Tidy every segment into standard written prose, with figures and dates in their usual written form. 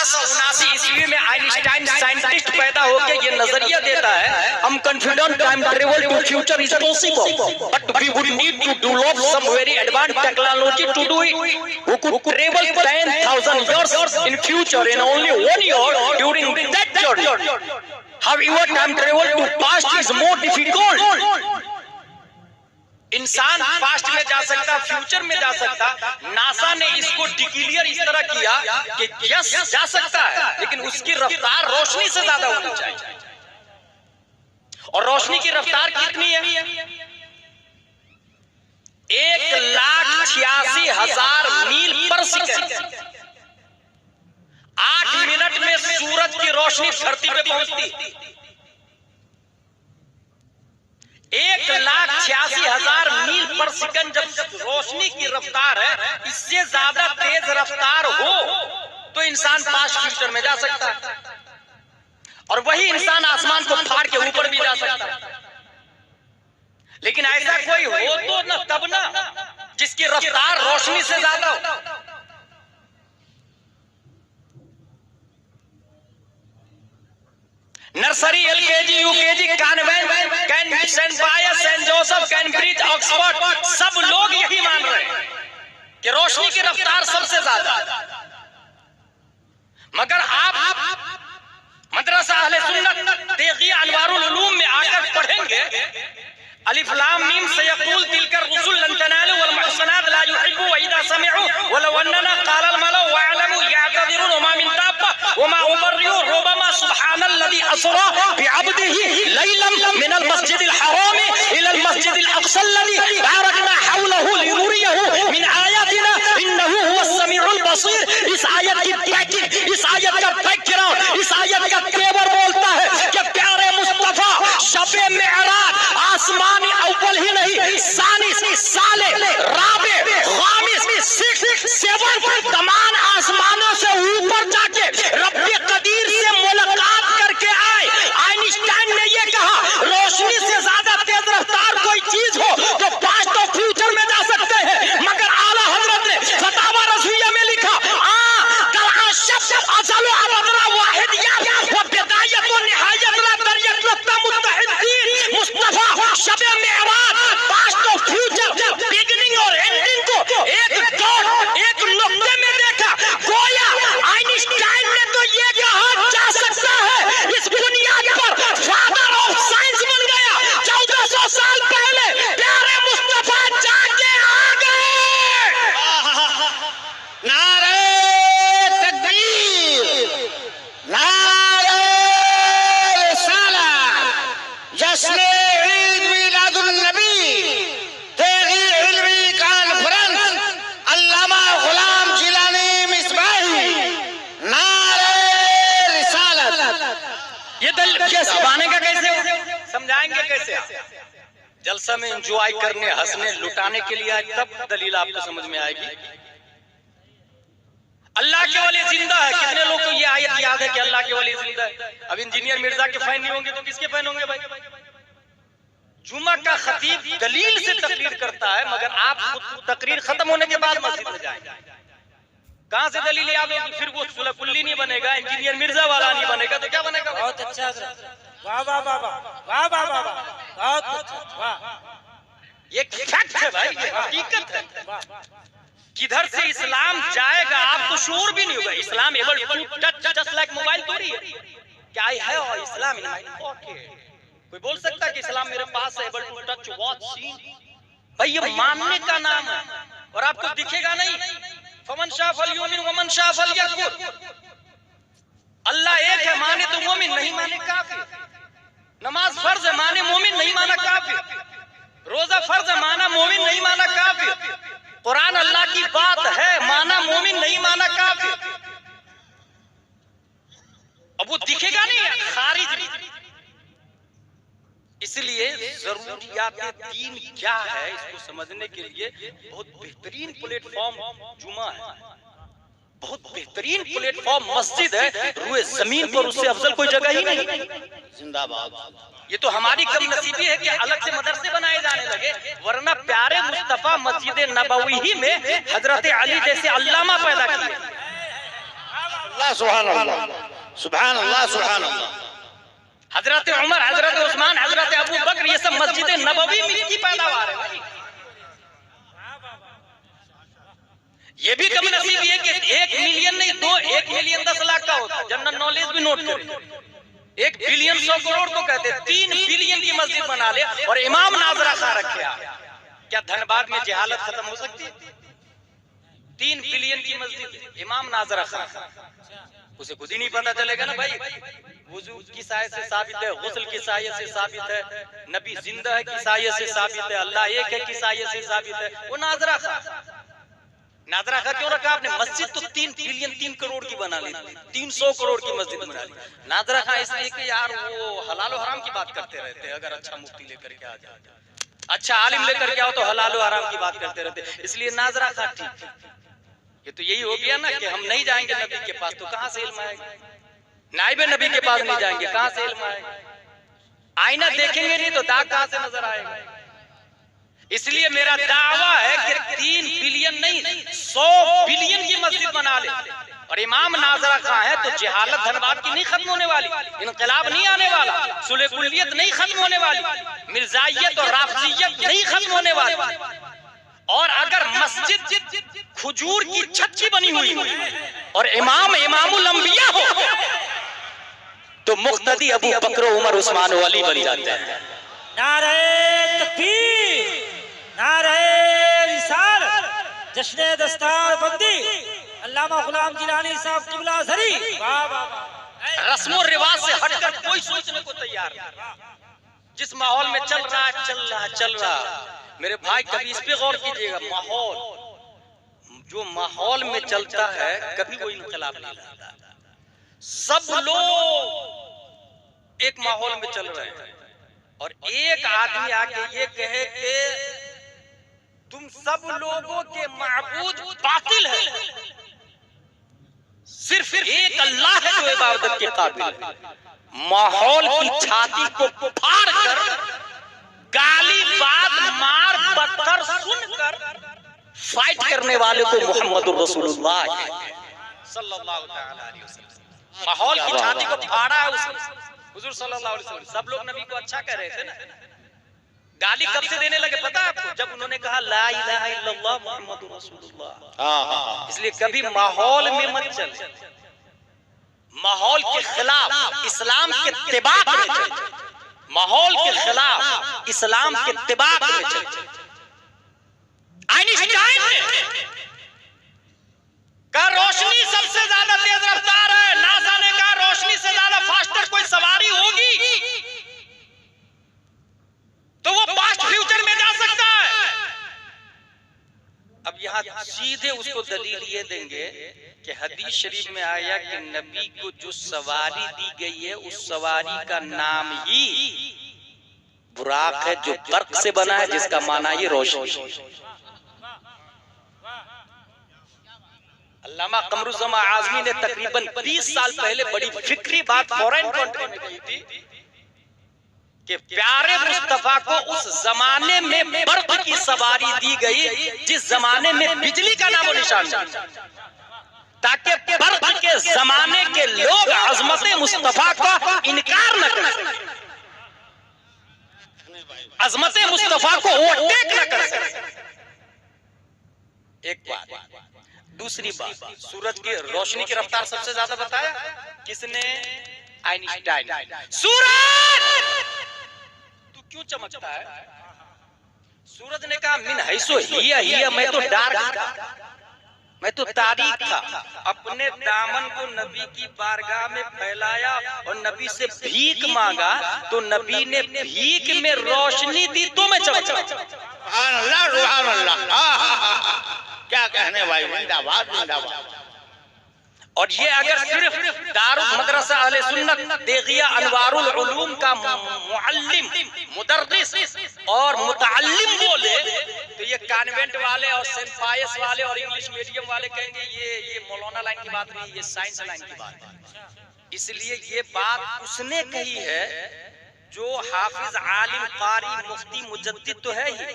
1879 ईस्वी में Einstein scientist पैदा होकर ये नजरिया देता है, हम confident time travel to future is possible, but we would need to develop some very advanced technology to do it. Who could travel 10,000 years in future in only 1 year during that journey. However, time travel to past is more difficult. इंसान past में जा सकता, future में जा सकता। NASA ने इसको declare इस तरह किया कि यस जा सकता है, लेकिन उसकी रफ्तार रोशनी से ज्यादा होनी चाहिए। और रोशनी की रफ्तार कितनी है? 1,86,000 मील पर सेकंड। 8 मिनट में सूरज की रोशनी धरती पे पहुंचती। 1,86,000 मील पर सेकंड जब रोशनी की रफ्तार है, इससे ज्यादा तेज रफ्तार हो तो इंसान पास्ट फ्यूचर में जा सकता है। और वही इंसान आसमान को फाड़ के ऊपर भी जा सकता है। लेकिन ऐसा कोई हो तो न तब ना जिसकी रफ्तार रोशनी से ज्यादा हो। Nursery, LKG, UKG, convent, saint Pius, saint Joseph, Cambridge, Oxford, सब लोग यही मान रहे हैं कि रोशनी की रफ्तार सबसे ज्यादा। मगर आप मदरसा अहले सुन्नत देगिया अनवारुल उलूम में आकर पढ़ेंगे, अलिफ लाम मीम सयक़ूल तिलकर रुसुल लन तनालू वल मुहसनात ला युहिब्बु व इदा समिअू वलौ अन्ना क़ाल अल मलअ वअलमू यअतदिरुन वमा मिन ताब्बा वमा उबर्रिउ रुबमा सुब्हानल्लज़ी असरा बिअब्दिही लैलन मिनल मस्जिदिल हराम इलल मस्जिदिल अक़सा अल्लज़ी बारकना हौलहु लिनुरियहु मिन आयातिना इन्नहु हुवस समीउल बसीर। इस आयत की पैकिंग, इस आयत का बैकग्राउंड, इस आयत का तेवर बोलता है कि प्यारे मुस्तफा शबे मेराज आसमानी अव्वल ही नहीं, सानी, साले, राबे, खामिस, सिक्स, सेवन तमाम आसमानों से ऊपर जाके रब्बे कदीर से मुलाकात करके आए। आइंस्टाइन ने ये कहा, रोशनी से ज्यादा तेज रफ्तार कोई चीज हो तो पास्ट और फ्यूचर में जा सकते हैं। मगर आला हजरत ने फतावा रज़विया में लिखा, अज़ल व अबद वाहिदिया व बिदायत व निहायत ला दरियत व मुत्तहिदीन। मुस्तफा शबे मेराज पास्ट और फ्यूचर, बिगिनिंग और एंडिंग को एक डॉट, एक नुक्ते में देखा। गोया आइंस्टाइन ने तो ये कहा जा सकता है, इस बुनियाद पर फादर ऑफ साइंस बन गया। 1400 साल पहले प्यारे मुस्तफा जाके आ गए। नारे तकबीर, नारे रिसालत, जश्न ईद मिलादुन नबी, तेगी इल्मी कॉन्फ्रेंस, अल्लामा गुलाम जिलानी मिसबाही, नारे रिसालत। ये दलील कैसे मानेगा, कैसे समझाएंगे, कैसे? जलसा में एंजॉय करने, हंसने, लुटाने के लिए आए, तब दलील आपको समझ में आएगी। अल्लाह के वली जिंदा है। कितने लोग को ये आयत याद है कि अल्लाह के वली जिंदा है? अब इंजीनियर मिर्जा के फैन नहीं होंगे तो किसके फैन होंगे भाई? जुमा का खतीब दलील से तकरीर करता है, मगर आप खुद तकरीर खत्म होने के बाद मस्जिद में जाएंगे। कहां से दलील याद होगी? फिर वो सुलकुल्ली नहीं बनेगा, इंजीनियर मिर्जा वाला नहीं बनेगा, तो क्या बनेगा? बहुत अच्छा, वाह वाह वाह वाह वाह वाह वाह, बहुत अच्छा, वाह। ये फैक्ट है भाई, ये हकीकत है। किधर से इस्लाम जाएगा आपको शूर भी नहीं होगा। इस्लाम able to touch just like mobile थोड़ी है। क्या है और इस्लाम इन माय पॉकेट? कोई बोल सकता है कि इस्लाम मेरे पास है, able to touch watch scene? भाई ये मानने का नाम है, और आपको दिखेगा नहीं। फमन शाह फलयुमिन वमन शाह फलयकफुर। अल्लाह एक है, माने तो मोमिन, नहीं माने काफिर। नमाज फर्ज है, माने मोमिन, नहीं माना काफिर। रोजा फर्ज है, माना मोमिन, नहीं माना काफिर। कुरान अल्लाह की बात है, माना मोमिन, नहीं माना काफिर। अब वो दिखेगा नहीं, खारिज नहीं। इसलिए जरूरियात दीन क्या है, इसको समझने के लिए बहुत बेहतरीन प्लेटफॉर्म जुमा है, बहुत बेहतरीन प्लेटफॉर्म मस्जिद है। रुए जमीन पर उससे अफजल कोई जगह ही नहीं। जिंदाबाद। ये तो हमारी कम नसीबी है कि अलग से मदरसे बनाए जाने लगे, वरना प्यारे मुस्तफा मस्जिद नबवी ही में हजरत अली जैसे अल्लामा पैदा किए। सुभान अल्लाह, सुभान अल्लाह, सुभान अल्लाह। हजरत उमर, हजरत उस्मान, हजरत अबू बकर, ये सब मस्जिद नबवी की पैदावार है भाई। ये भी कम नसीब है कि 1 मिलियन नहीं 1 मिलियन 10 लाख का होता है। जनरल नॉलेज भी नोट करें, 1 बिलियन 100 करोड़ को कहते हैं। 3 बिलियन की मस्जिद बना ले और इमाम नाजरा खा रखे। क्या धनबाद में जहालत खत्म हो सकती है? 3 बिलियन की मस्जिद, इमाम नाजरा खा, उसे खुद ही नहीं पता चलेगा ना भाई। वुजू किस आयत से साबित है? गुस्ल किस आयत से साबित है? नबी जिंदा है किस आयत से साबित है? अल्लाह एक है किस आयत से साबित है? वो नाजरा खा, नाजरा खा क्यों रखा आपने? मस्जिद तो 3 बिलियन 3 करोड़ की बना ली, 300 करोड़ की मस्जिद बना ली। नाजरा खा इसलिए कि यार वो हलाल और हराम की बात करते रहते हैं। अगर अच्छा मुफ्ती लेकर के आ जाए, अच्छा आलिम लेकर के आओ तो हलाल और हराम की बात करते रहते, इसलिए नाजरा खा ठीक। ये तो यही हो गया ना कि हम नहीं जाएंगे नबी के पास तो कहां से इल्म आएगा? नाइब नबी के पास नहीं जाएंगे कहां से इल्म आएगा? आईना देखेंगे नहीं तो दाग कहां से नजर आएगा? इसलिए मेरा दावा है कि 3 बिलियन नहीं 100 बिलियन की मस्जिद बना ले और इमाम नाजरा खां है तो जहालत धनबाद की नहीं खत्म होने वाली, इनकलाब नहीं आने वाला, सुलह कुल्लियत नहीं खत्म होने वाली, मिर्जाइयत और राफजियत नहीं खत्म होने वाली। और अगर मस्जिद खजूर की छत की बनी हुई और इमाम इमामुल अंबिया हो तो मुक्तदी अबू बकर, उमर, उस्मान, अली बन जाते हैं। नारे तकबीर, नारे रिसालत, जश्न दस्तार बंदी, अल्लामा गुलाम जिलानी साहब किबला ज़री। वाह वाह। रस्मों रिवाज से हटकर कोई सोचने को तैयार नहीं। जिस माहौल में चल रहा मेरे भाई, कभी इस पे गौर कीजिएगा। माहौल जो माहौल में चलता है कभी कोई इनकलाब नहीं लाता। सब लोग एक माहौल में चल रहे हैं और एक आदमी आके ये कहे कि तुम सब लोगों के माबूद बातिल है, सिर्फ एक अल्लाह है जो इबादत के काबिल है। माहौल की छाती को फाड़ कर, गाली बात, मार पत्थर सुनकर फाइट करने वाले को मोहम्मद रसूलुल्लाह सल्लल्लाहु अलैहि वसल्लम। माहौल की छाती को फाड़ा है उसने, हुजूर सल्लल्लाहु अलैहि वसल्लम। सब लोग नबी को अच्छा कह रहे थे ना। गाली कब से देने लगे पता है आपको? जब उन्होंने कहा ला इलाहा इल्लल्लाह मुहम्मदुर रसूलुल्लाह। इसलिए कभी माहौल में मत चल, माहौल के खिलाफ इस्लाम के इत्तिबाक में चल, माहौल के खिलाफ इस्लाम के इत्तिबाक में चल। आइंस्टाइन ने कहा रोशनी सबसे ज्यादा तेज रफ्तार है, नासा ने कहा रोशनी से ज्यादा फास्टर कोई सवारी होगी तो वो पास्ट फ्यूचर में जा सकता है। अब यहाँ सीधे उसको दलील ये देंगे कि हदीस शरीफ में आया कि नबी को जो सवारी दी गई है उस सवारी का नाम ही बुराक है, जो बर्क से बना है, जिसका माना ये रोशनी। अल्लामा कमरुज़्ज़मा आज़मी ने तकरीबन 20 साल पहले बड़ी फिक्री बात फॉरेन कंट्री में कही थी कि प्यारे मुस्तफा को उस जमाने में बर्क की सवारी दी गई जिस जमाने में बिजली का नामो निशान नहीं, ताकि बर्क के जमाने के लोग अजमत मुस्तफा का इनकार न कर सके, अजमत मुस्तफा को ओवरटेक न कर सके। एक बात। दूसरी बात, सूरज की रोशनी की रफ्तार सबसे ज्यादा बताया किसने? आइंस्टाइन। सूरज तू क्यों चमकता है? सूरज ने कहा मिन हैसो हिया, मैं तो डार्क था, मैं तो तारीक था। अपने दामन को नबी की बारगाह में फैलाया और नबी से भीख मांगा तो नबी ने भीख में रोशनी दी तो मैं चमका। अल्लाह रुहान अल्लाह, क्या कहने भाई, जिंदाबाद जिंदाबाद। और ये अगर सिर्फ दारुल मदरसा अहले सुन्नत देगिया अनवारुल उलूम का मुअल्लिम, मुदर्रिस और मुतअल्लिम बोले तो ये कॉन्वेंट वाले और सेंट पायस वाले और इंग्लिश मीडियम वाले कहेंगे ये मौलाना लाइन की बात नहीं, ये साइंस लाइन की बात है। इसलिए ये बात उसने कही है जो हाफिज, आलिम, कारी, मुफ्ती, मुजद्दिद तो है ही,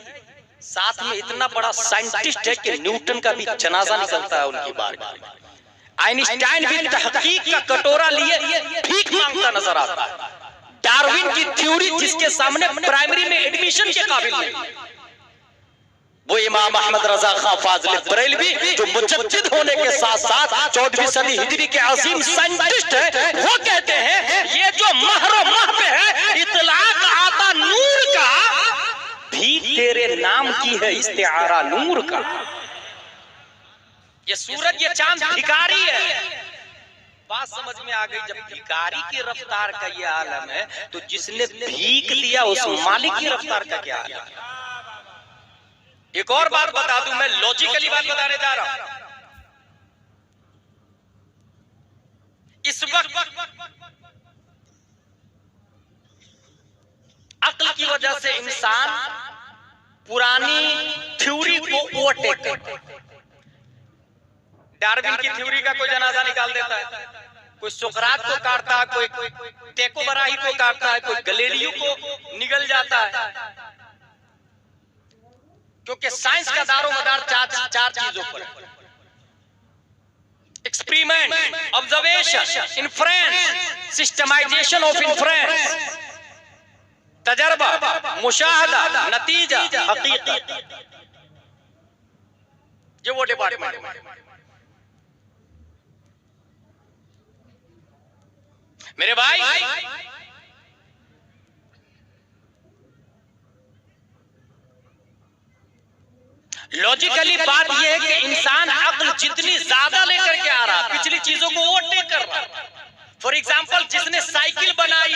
साथ में इतना बड़ा साइंटिस्ट है कि न्यूटन का भी जनाजा निकलता है उनकी बारगाह में। आइंस्टाइन भी तहकीक का कटोरा लिए भीख मांगता नजर आता है। डार्विन की थ्योरी जिसके सामने प्राइमरी में एडमिशन के काबिल नहीं, वो इमाम अहमद रजा खां फाजिल बरेलवी जो मुजद्दिद होने के साथ साथ 14वीं सदी हिजरी के अजीम साइंटिस्ट है, वो कहते हैं ये जो महर महब है इतलाक आता नूर का, भीख तेरे नाम की है इस्तिआरा नूर का। ये सूरज ये चांद भिखारी है। बात समझ में आ गई? जब भिखारी की रफ्तार का ये आलम है तो जिसने भीख दिया उस मालिक की रफ्तार का क्या आलम है? एक और बात बता दूं, मैं लॉजिकली बात बताने जा रहा हूं। इस वक्त अक्ल की वजह से इंसान पुरानी थ्योरी को ओवरटेक करता है। डार्विन की थ्योरी का कोई जनाजा निकाल देता है, कोई सुकरात को काटता है, कोई टेको बराही को काटता है, कोई गलेलियो को निगल जाता है, क्योंकि साइंस का दारो मदार चार चीजों पर: experiment, observation, inference, systematization of inference, तजर्बा, मुशाहदा, नतीजा, हकीकत। ये वो डिपार्टमेंट है मेरे भाई। लॉजिकली बात यह है कि इंसान अक्ल जितनी ज्यादा लेकर के आ रहा, पिछली चीजों को ओवरटेक कर रहा। फॉर एग्जांपल, जिसने साइकिल बनाई,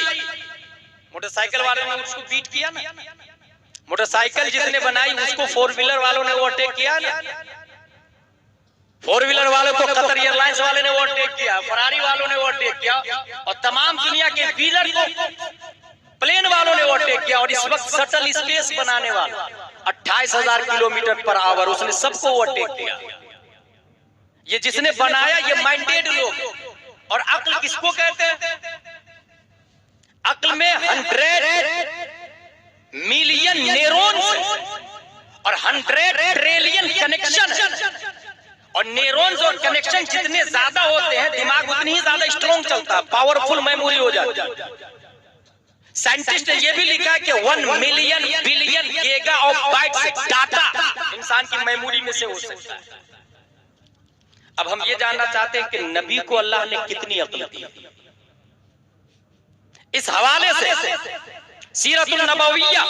मोटरसाइकिल वालों ने उसको बीट किया ना। मोटरसाइकिल जिसने बनाई उसको फोर व्हीलर वालों ने ओवरटेक किया ना। फोर व्हीलर वालों को कतर एयरलाइंस वाले ने ओवरटेक किया, फरारी वालों ने ओवरटेक किया, और तमाम दुनिया के व्हीलर को प्लेन वालों ने ओवरटेक किया। और इस वक्त शटल स्पेस बनाने वाला 28,000 किलोमीटर पर आवर, उसने सबको ओवरटेक किया। ये जिसने बनाया ये माइंडेड लोग। और अक्ल किसको कहते हैं? अक्ल में 100 मिलियन न्यूरॉन्स और 100 ट्रिलियन कनेक्शन। और न्यूरॉन्स और कनेक्शन जितने ज्यादा होते हैं दिमाग उतनी ही ज्यादा स्ट्रॉन्ग चलता है, पावरफुल मेमोरी हो जाती है। साइंटिस्ट ने यह भी लिखा है कि 1 million billion giga of bytes data इंसान की मेमोरी में से हो सकता है। अब हम ये जानना चाहते हैं कि नबी को अल्लाह ने कितनी अक्ल दी। इस हवाले से सीरतुन नबविय्या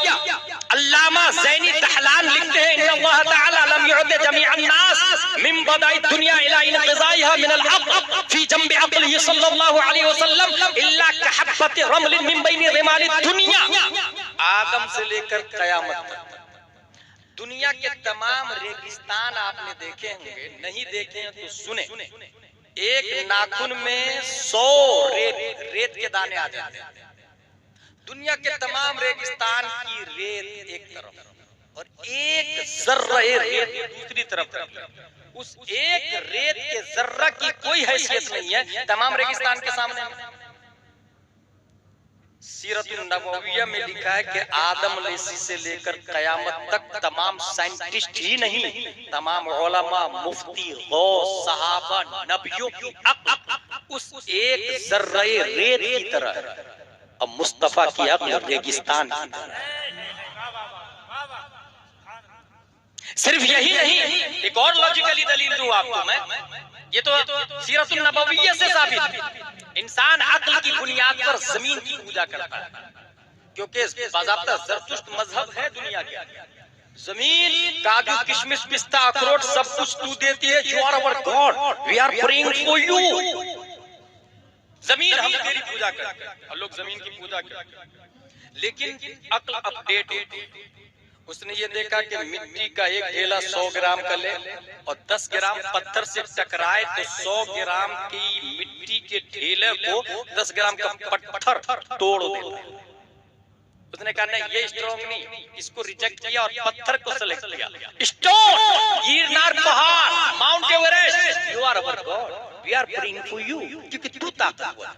अल्लामा ज़ैनी दहलान लिखते हैं, इन्नल्लाह तआला लम युअति जमीअन नास मिन बदाई दुनिया इला इनक़िज़ाइहा मिनल अक़्ल फी जंबि अक़लिही सल्लल्लाहु अलैहि वसल्लम इल्ला कहब्बति रमलिन मिन बैनि रिमालि दुनिया। आदम से लेकर कयामत तक दुनिया के तमाम रेगिस्तान आपने देखे होंगे, नहीं देखे हैं तो सुने। एक नाखून में 100 रेत के दाने आ जाते हैं। दुनिया के तमाम रेगिस्तान की रेत एक तरफ और एक जर्रा रेत दूसरी तरफ। उस एक रेत के जर्रा की कोई हैसियत नहीं है तमाम रेगिस्तान के सामने। सीरतुन नबविय्या में लिखा है कि आदम अलैहि से लेकर कयामत तक तमाम साइंटिस्ट ही नहीं, तमाम उलमा, मुफ्ती, गौस, सहाबा, नबियों की अक्ल उस एक जर्रा रेत की तरह। अब मुस्तफा की अक्ल रेगिस्तान की तरह। सिर्फ यही नहीं, एक और लॉजिकली दलील दूं आपको मैं। ये तो सीरतुन नबविय्या से साबित है। इंसान अक्ल की बुनियाद पर जमीन की पूजा करता है, क्योंकि बाज़ाब्ता ज़रतुश्त मजहब है दुनिया के। जमीन, काजू, किशमिश, पिस्ता, अखरोट सब कुछ तू देती है। You are our god, we are praying for you. जमीन हम तेरी पूजा करते हैं और लोग जमीन की पूजा करते हैं। लेकिन अक्ल अपडेट होती है। उसने ये देखा कि मिट्टी का एक ढेला 100 ग्राम का ले और 10 ग्राम पत्थर से टकराए तो 100 ग्राम की मिट्टी के ढेले को 10 ग्राम का पत्थर तोड़ देता है। उसने कहा नहीं, ये स्ट्रॉन्ग नहीं, इसको रिजेक्ट किया और पत्थर को सेलेक्ट किया। स्टोन, गिरनार पहाड़, Mount Everest, you are our god, we are praying for you, क्योंकि तू ताकतवर।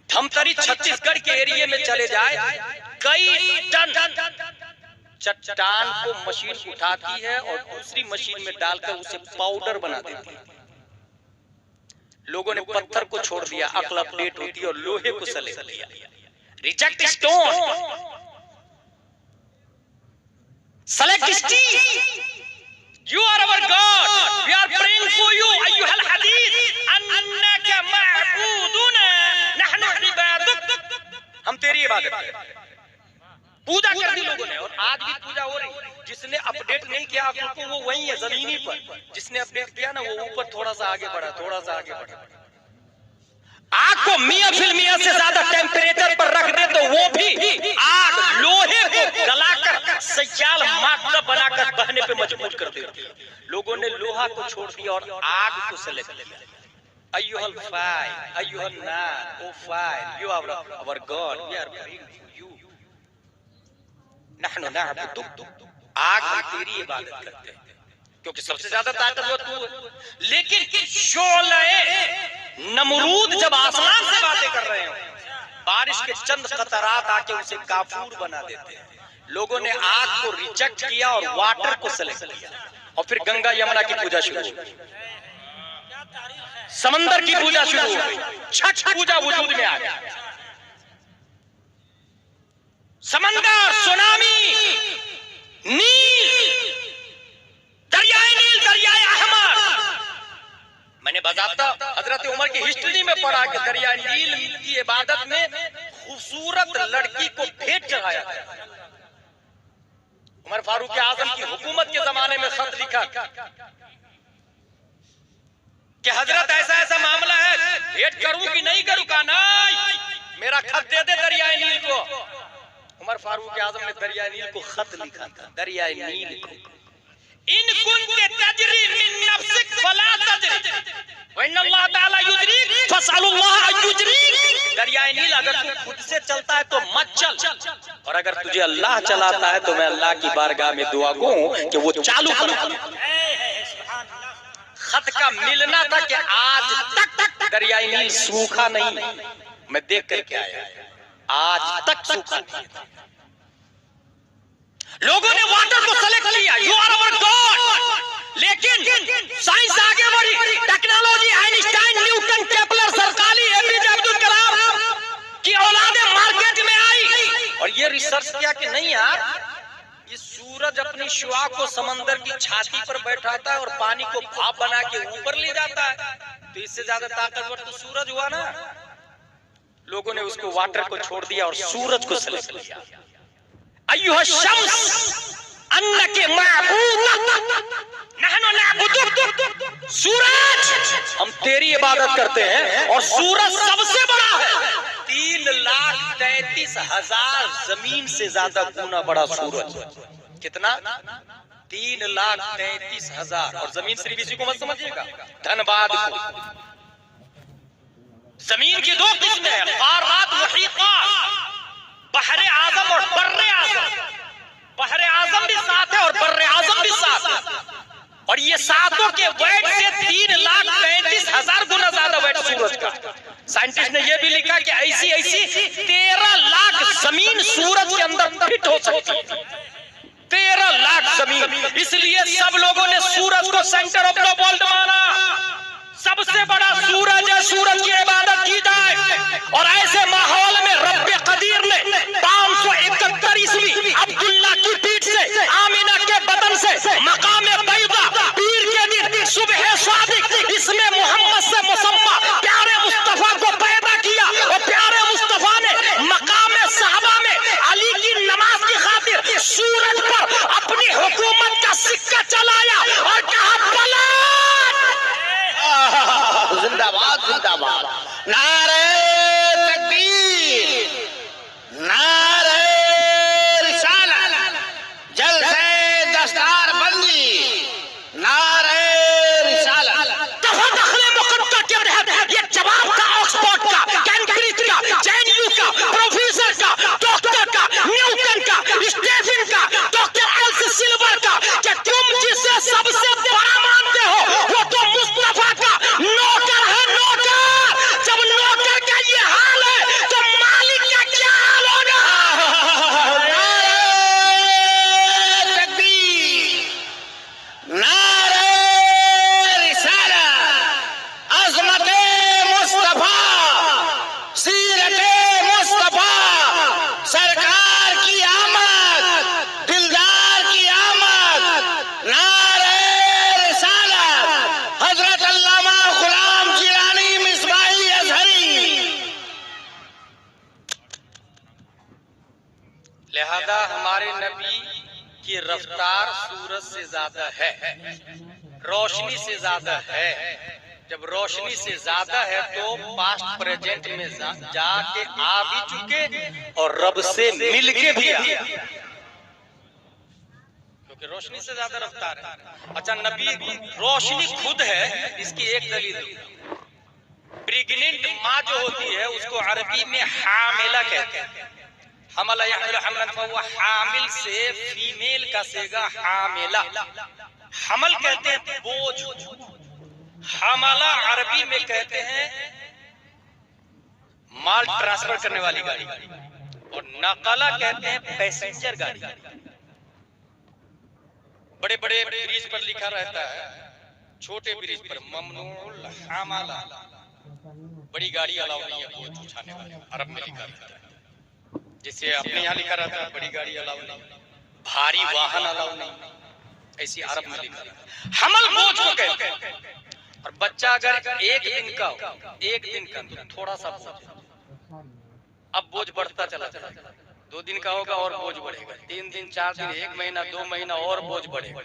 धमतरी छत्तीसगढ़ के एरिया में चले जाए, कई टन चट्टान को मशीन उठाती है और दूसरी मशीन में डालकर उसे पाउडर बना देती है। लोगों ने पत्थर को छोड़ दिया, अक्ल अपडेट होती है और लोहे को सेलेक्ट किया। Reject stone, select steel. You are our God. We are praying for you. अय्युहल हदीद अन्नका मअबूदुना नहनु इबादुक। हम तेरी इबादत करते हैं। पूजा कर दी लोगों ने और आज भी पूजा हो रही। जिसने अपडेट नहीं किया अक्ल को वो वही है जमीनी पर, जिसने अपडेट किया ना वो ऊपर थोड़ा सा आगे बढ़ा, थोड़ा सा आगे बढ़ा। आग को मियां फिल्मिया से ज्यादा टेम्परेचर पर रख दे तो वो भी आग लोहे को गलाकर सयाल मात्रा बनाकर बहने पे मजबूर कर देती है। लोगों ने लोहा को छोड़ दिया और आग को सेलेक्ट किया। अय्युहल फाइल, अय्युहल नार, ओ फाइल, you are our god, we are praying for you, नहनु नअबुदुक। आग हम तेरी इबादत करते हैं क्योंकि सबसे ज्यादा ताकतवर तू है। लेकिन शोले नमरूद जब आसमान से बातें कर रहे हो, बारिश के चंद कतरात आके उसे काफूर बना देते हैं। लोगों ने आग को रिजेक्ट किया और वाटर को सेलेक्ट किया और फिर गंगा यमुना की पूजा शुरू हो गई, समंदर की पूजा शुरू हो गई, छठ पूजा वजूद में आ गई। समंदर, सुनामी, नील, दरियाए नील, दरियाए अहमर। मैंने बाज़ाब्ता हजरत उमर की हिस्ट्री में पढ़ा कि दरियाए नील की इबादत में खूबसूरत लड़की को भेंट चढ़ाया गया। उमर फारूक आजम की हुकूमत के जमाने में खत लिखा कि हजरत ऐसा ऐसा मामला है, भेंट करूं कि नहीं करूं? कहा नहीं, मेरा खत दे दे दरियाए नील को। उमर फारूक आजम ने दरियाए नील को खत लिखा था, दरियाए नील को, इन कुंते तजरी मिन नफ्सिक फला तजरी व इन्नल्लाह ताला युजरीक फसअलुल्लाह युजरीक। दरियाए नील अगर तू खुद से चलता है तो मत चल, और अगर तुझे अल्लाह चलाता है तो मैं अल्लाह की बारगाह में दुआ गो कि वो चालू कर। खत का मिलना था कि आज तक दरियाए नील सूखा नहीं, मैं देख करके आया, आज तक सूखा नहीं। लोगों ने वाटर को सेलेक्ट किया, यू आर अवर गॉड। लेकिन साइंस आगे बढ़ी, टेक्नोलॉजी, आइंस्टाइन, न्यूटन, केपलर, सरकारी, एपीजे अब्दुल कलाम की औलादें मार्केट में आई और ये रिसर्च किया कि नहीं यार, ये सूरज अपनी शुआ को समंदर की छाती पर बैठाता है और पानी को भाप बना के ऊपर ले जाता है, तो इससे ज्यादा ताकतवर तो सूरज हुआ ना। लोगों ने उसको वाटर को छोड़ दिया और सूरज को सेलेक्ट किया। अय्युहा शम्स अन्नके मअबूदा नहनु नअबुदुक। सूरज, हम तेरी इबादत करते हैं और सूरज सबसे बड़ा है। 3,33,000 जमीन से ज्यादा गुना बड़ा सूरज। कितना? 3,33,000। और जमीन सिर्फ इसी को मत समझिएगा, धनबाद को। जमीन की दो किस्में हैं, क़ारात, मुहीक़ात, बहरे आज़म और बर्रे आज़म। बहरे आज़म भी साथ है और बर्रे आज़म भी साथ है, और ये सातों के वेट से 3,33,000 गुना ज्यादा वेट सूरज का। साइंटिस्ट ने यह भी लिखा कि ऐसी 13 लाख जमीन सूरज के अंदर फिट हो सकती है। 13 लाख जमीन। इसलिए सब लोगों ने सूरज को सेंटर ऑफ द वर्ल्ड माना। सबसे बड़ा सूरज है, सूरज की इबादत की जाए। और ऐसे माहौल में रब्बे कदीर ने 571 ईस्वी अब्दुल्ला की पीठ से, आमिना के बदन से, मकामे बैदा पीर के दिन सुबह सादिक, इसमें मोहम्मद से मुसम्मा प्यारे मुस्तफा को पैदा किया। और प्यारे मुस्तफा ने मकामे साहबा में अली की नमाज की खातिर सूरज पर अपनी हुकूमत का सिक्का चलाया और कहा जिंदाबाद जिंदाबाद, नारे तकबीर, नारे रिसालत, जलसे दस्तार बंदी, नारे रिसालत। दखले मुकद्दर के तहत ये जवाब था ऑक्सफोर्ड का, कैम्ब्रिज का, जेएनयू का, प्रोफेसर का, डॉक्टर का, न्यूटन का, स्टीफन का, डॉक्टर एल्स सिल्वर का, कि तुम जिसे सबसे बड़ा मानते हो वो तो मुस्तफा का नौकर है, नौकर। जब नौकर का लिहाजा हमारे नबी की रफ्तार सूरज से ज्यादा है, रोशनी से ज्यादा है। जब रोशनी से ज्यादा है तो पास्ट प्रेजेंट में जाके आ भी चुके और रब से मिल के भी आ, क्योंकि रोशनी से ज्यादा रफ्तार है। अच्छा, नबी रोशनी खुद है, इसकी एक दलील। प्रेग्नेंट माँ जो होती है उसको अरबी में हामिला कहते हैं। हमला यहमिल हमलन फहुवा हामिल से फीमेल का सेगा हामिला। हमल कहते हैं बोझ, हमला अरबी में कहते हैं माल ट्रांसफर करने वाली गाड़ी, और नकला कहते हैं पैसेंजर गाड़ी। बड़े बड़े ब्रिज पर लिखा रहता है, छोटे ब्रिज पर ममनूल हमला, बड़ी गाड़ी अलाउ नहीं है बोझ उठाने वाले, अरब में लिखा रहता है। जैसे अपने यहाँ लिखा रहता है बड़ी गाड़ी अलाउ नहीं, भारी वाहन अलाउ नहीं, ऐसी अरब में लिखा रहता है। हमल बोझ को कहते हैं। और बच्चा अगर एक दिन का हो, एक दिन का तो थोड़ा सा बोझ, अब बोझ बढ़ता चला जाएगा। 2 दिन का होगा और बोझ बढ़ेगा, 3 दिन, 4 दिन, 1 महीना, 2 महीना और बोझ बढ़ेगा।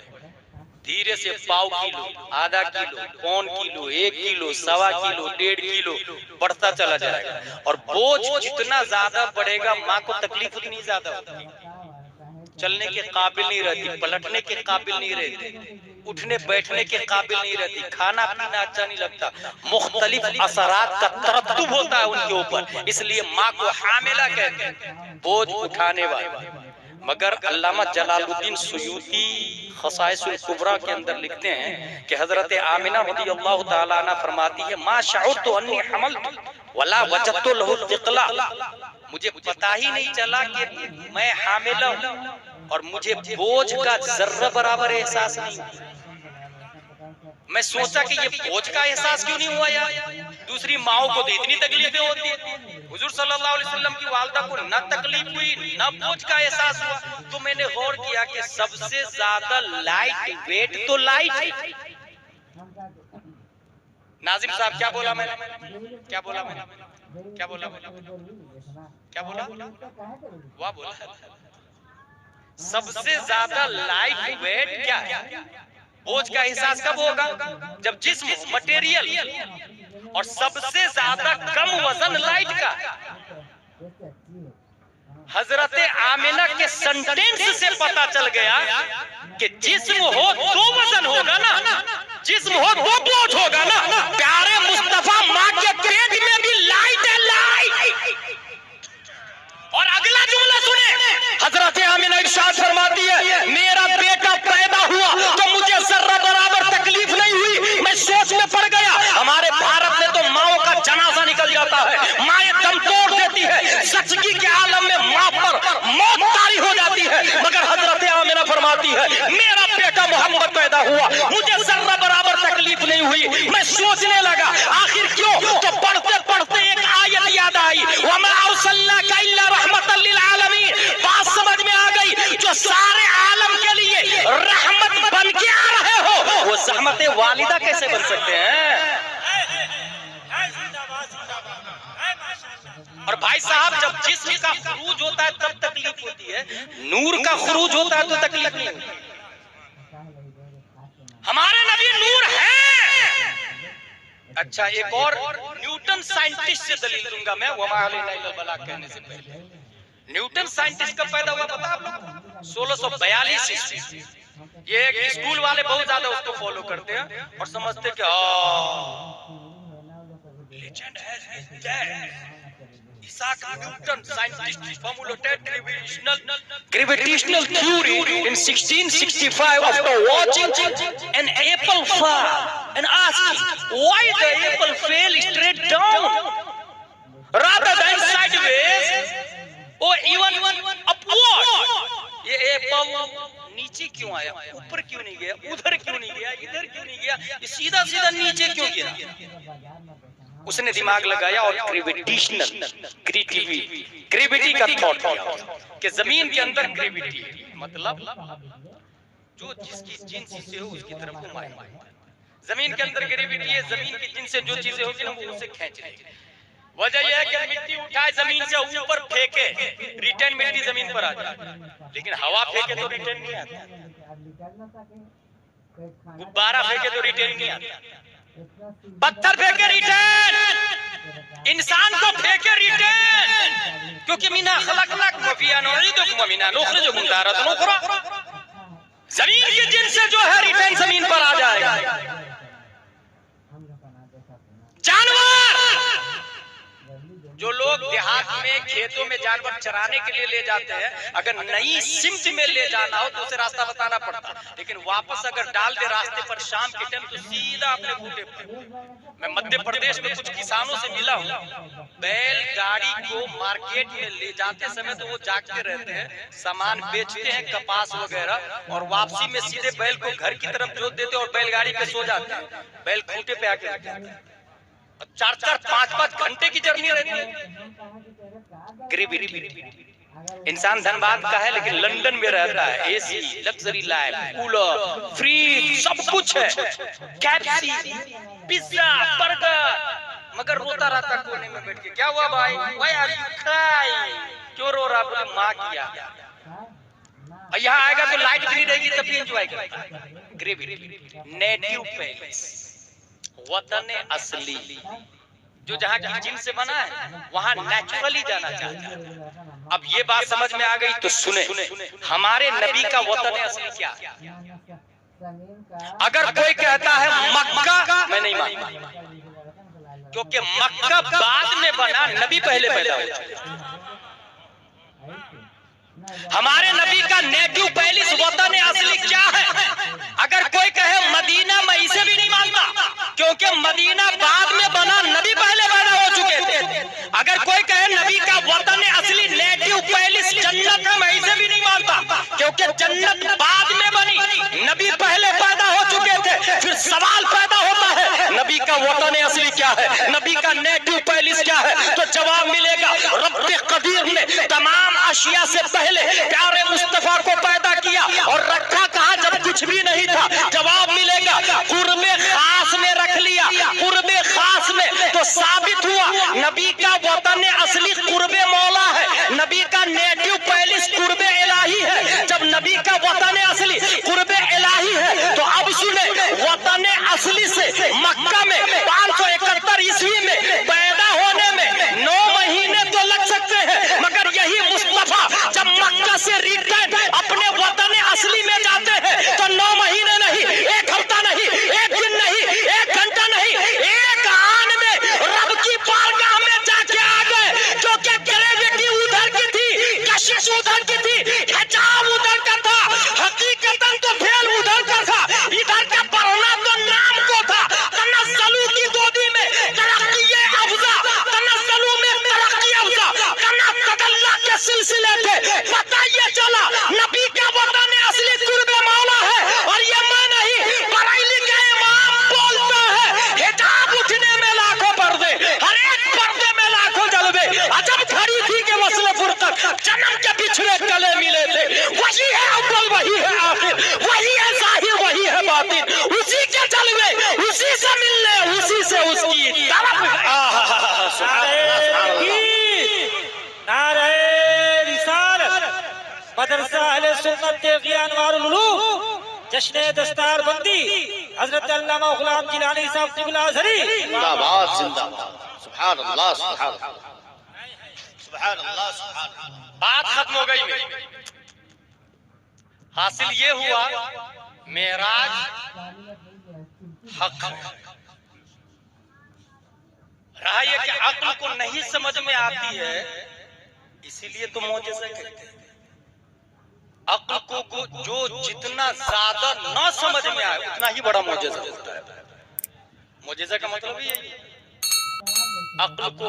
धीरे से पाव किलो, आधा किलो, पौन किलो, 1 किलो, 1.25 किलो, 1.5 किलो बढ़ता चला जाएगा। और बोझ जितना ज्यादा बढ़ेगा माँ को तकलीफ उतनी ज्यादा होगी। चलने के काबिल नहीं रहती, पलटने के काबिल नहीं रहती, उठने बैठने के काबिल नहीं रहती, खाना पीना अच्छा नहीं लगता, मुख्तलिफ असरात का तरत्तुब होता है उनके ऊपर। इसलिए माँ को हामिला कहते हैं, बोझ उठाने वाली। मगर अल्लामा जलालुद्दीन सुयूती खसाइसुल कुबरा के अंदर लिखते हैं कि हजरत आमिना रज़ियल्लाहु ताला अन्हा फरमाती है, मा शअरतु अन्नी हमलतु वला वजदतु लहु तिक़ला। मुझे पता ही नहीं चला कि मैं हामिला हूँ और मुझे बोझ का जर्रा बराबर एहसास नहीं। मैं सोचा कि ये बोझ का एहसास क्यों नहीं हुआ यार, दूसरी माओ को तो इतनी तकलीफें होती है, हुजूर सल्लल्लाहु अलैहि वसल्लम की वालिदा को न तकलीफ हुई न बोझ का एहसास हुआ। तो मैंने गौर किया कि सबसे ज्यादा लाइट वेट तो लाइट। नाजिम साहब क्या बोला मैंने, क्या बोला मैंने, क्या बोला, क्या बोला, वाह बोला। सबसे ज्यादा लाइट वेट क्या है? बोझ का एहसास कब होगा? जब जिस्म मटेरियल, और सबसे ज्यादा कम वजन लाइट का। हजरत आमिना के सेंटेंस से पता चल गया कि जिस्म हो तो वजन होगा ना, जिस्म हो तो बोझ होगा ना। प्यारे मुस्तफा माँ के पेट में भी लाइट है, लाइट। और अगला जुमला सुने, हजरत आमिना इरशाद फरमाती है, मेरा बेटा पैदा हुआ तो मुझे जर्रा बराबर तकलीफ नहीं हुई। मैं सोच में पड़ गया, हमारे भारत में तो माओ का जनाजा निकल जाता है, माएं दम तोड़ देती है, सचगी के आलम में माँ पर मौत तारी हो जाती है। मगर हजरत आमिना फरमाती है, मेरा बेटा मोहम्मद पैदा हुआ, मुझे जर्रा बराबर तकलीफ नहीं हुई। मैं सोचने लगा आखिर क्यों, तो पढ़ते पढ़ते एक आयत याद आई, वमा अर्सलनाका इल्ला रहमतल लिल आलमीन। बात समझ में आ गई, जो सारे आलम के लिए रहमत बन के आ रहे हो, वो रहमत वालिदा कैसे बन सकते हैं? और भाई साहब, जब जिस्म का खुरूज होता है तब तकलीफ होती है, नूर का खुरूज होता है तो तकलीफ नहीं होती। हमारे नबी नूर है। अच्छा, एक और न्यूटन साइंटिस्ट से दलील दूंगा मैं, वमा अलैना इल्लल बलाग कहने से पहले। न्यूटन साइंटिस्ट कब पैदा हुआ पता आप लोग? 1642 ईस्वी। ये एक स्कूल वाले बहुत ज्यादा उसको फॉलो करते हैं और समझते कि लेजेंड है। Isaac Newton, scientist, formulated gravitational theory in 1665 after watching an apple fall and asking why the apple fell straight down rather than sideways or even upward. ये एप्पल नीचे क्यों आया, ऊपर क्यों नहीं गया, उधर क्यों नहीं गया, इधर क्यों नहीं गया, ये सीधा सीधा नीचे क्यों गिरा? उसने दिमाग लगाया और ग्रेविटी का थॉट किया कि जमीन के अंदर ग्रेविटी है, मतलब जो जिसकी जिन्स से हो उसकी तरफ घुमाएगा। जमीन के अंदर ग्रेविटी है, जमीन की जिन्स से जो चीजें होगी ना वो उसे खींच लेगी। वजह यह है कि मिट्टी उठाए जमीन से ऊपर फेंके रिटर्न मिट्टी जमीन पर आ जाए, लेकिन हवा फेंके तो रिटर्न नहीं आता, गुब्बारा फेंके तो रिटर्न नहीं आता, पत्थर फेंके रिटर्न, इंसान को फेंके रिटर्न, क्योंकि मिना खलकलक वफिया नुईदुकुम मिना नुखरिजुकुम तारतन उखरा, जमीन के जिनसे जो है रिटर्न जमीन पर आ जाएगा। जानवर, जो लोग देहात में खेतों में जानवर चराने के लिए ले जाते हैं, अगर नई सिमत में ले जाना हो तो उसे रास्ता बताना पड़ता, लेकिन वापस अगर डाल दे रास्ते पर शाम के टाइम तो सीधा अपने बूटे पर। मैं मध्य प्रदेश में कुछ किसानों से मिला हूँ, बैलगाड़ी को मार्केट में ले जाते समय तो वो जागते रहते हैं, सामान बेचते हैं कपास वगैरह, और वापसी में सीधे बैल को घर की तरफ जोत देते और बैलगाड़ी पे सो जाते हैं, बैल खूंटे पे आके रहते हैं। 4-4, 5-5 घंटे की जर्नी रहती है। ग्रेविटी, इंसान धनबाद का है लेकिन लंदन में रहता है, AC, luxury life, cooler, fridge, सब कुछ है, कैप्सी, पिज्जा, बर्गर, मगर रोता रहता कोने में बैठ के। क्या हुआ भाई? Why are you crying? क्यों रो रहा? बोले माँ किया। यहाँ आएगा तो लाइट भी नहीं रहेगी तब भी एंजॉय करेगा। ग्रेविटी, नेटिव पैलेस, वतन असली, जो जहाँ की जिन से बना है वहाँ नेचुरली जाना चाहता है। अब ये बात समझ में आ गई तो सुने, हमारे नबी का वतन असली क्या है? अगर कोई कहता है मक्का, मैं नहीं मानता, क्योंकि मक्का बाद में बना, नबी पहले पैदा हुए। हमारे नबी का नेटिव पैलेस वतन असली क्या है? अगर कोई कहे मदीना, मैं इसे भी नहीं मानता, क्योंकि मदीना बाद में बना, नबी पहले पैदा हो चुके थे। अगर कोई कहे नबी का वतन असली नेटिव पैलेस जन्नत है, मैं इसे भी नहीं मानता, क्योंकि जन्नत बाद में बनी, नबी पहले पैदा हो चुके थे। फिर सवाल पैदा होता है नबी का वतन असली क्या है, नबी का नेटिव पैलेस क्या है? तो जवाब मिलेगा, रब्बे कदीर ने तमाम अशिया से पहले प्यारे मुस्तफा को पैदा किया और रखा कहा जब कुछ भी नहीं था। जवाब मिलेगा, कुर्बे खास में रख लिया, कुर्बे खास में, तो साबित हुआ नबी का वतन असली कुर्बे मौला है, नबी का नेटिव पैलेस कुर्बे इलाही है। जब नबी का वतन असली कुर्बे इलाही है तो अब सुने, वतन असली से मक्का में 571 ईस्वी में पैदा होने में 9 महीने तो लग सकते हैं, मगर यही मुस्तफा जब मक्का से रिटर्न अपने वतन असली में जाते हैं तो 9 महीने नहीं, 1 हफ्ता नहीं, 1 दिन नहीं, 1 घंटा नहीं, 1 आन में रब की बारगाह में जाके आ गए। जो कि ग्रेविटी उधर की थी, कशिश उधर की थी, हिजाब उधर का था, हकीकतन तो फेल उधर का था, इधर का पढ़ना तो नाम को था। तनज़्ज़लू की गोदी में तरक्की अफ़ज़ा, तनज़्ज़लू में तरक्की अफ़ज़ा, कना तदल्ला के सिलसिले थे। पता ये चला नबी का वतन असली कुर्बे मौला है, और ये मैं नहीं, बरेली का इमाम बोलता है, हिजाब उठने में लाखों पर्दे, हर एक पर्दे में लाखों जलवे, अजब खड़ी थी कि वस्ल फुरकत, जन्म के पिछड़े गले मिले थे। वही है अव्वल, वही है आखिर, वही है ज़ाहिर, वही है बातिन, उसी के जलवे, उसी से मिलने, उसी से उसकी तलब। नारे रिसालत, मदरसा अहले सुन्नत अनवारुल उलूम, जश्न दस्तार बंदी, हजरत अल्लामा गुलाम जिलानी साहब क़िबला अज़हरी जिंदाबाद, जिंदाबाद, सुभान अल्लाह, सुभान अल्लाह, सुभान अल्लाह, सुभान अल्लाह। बात खत्म हो गई मेरी। हासिल ये हुआ, मेराज हक है। रहा ये कि अक्ल को नहीं समझ में आती है, इसीलिए तो मौजज़ा कहते हैं। अक्ल को जो जितना ज्यादा ना समझ में आए उतना ही बड़ा मौजज़ा होता है। मौजज़ा का मतलब यही है, अक्ल को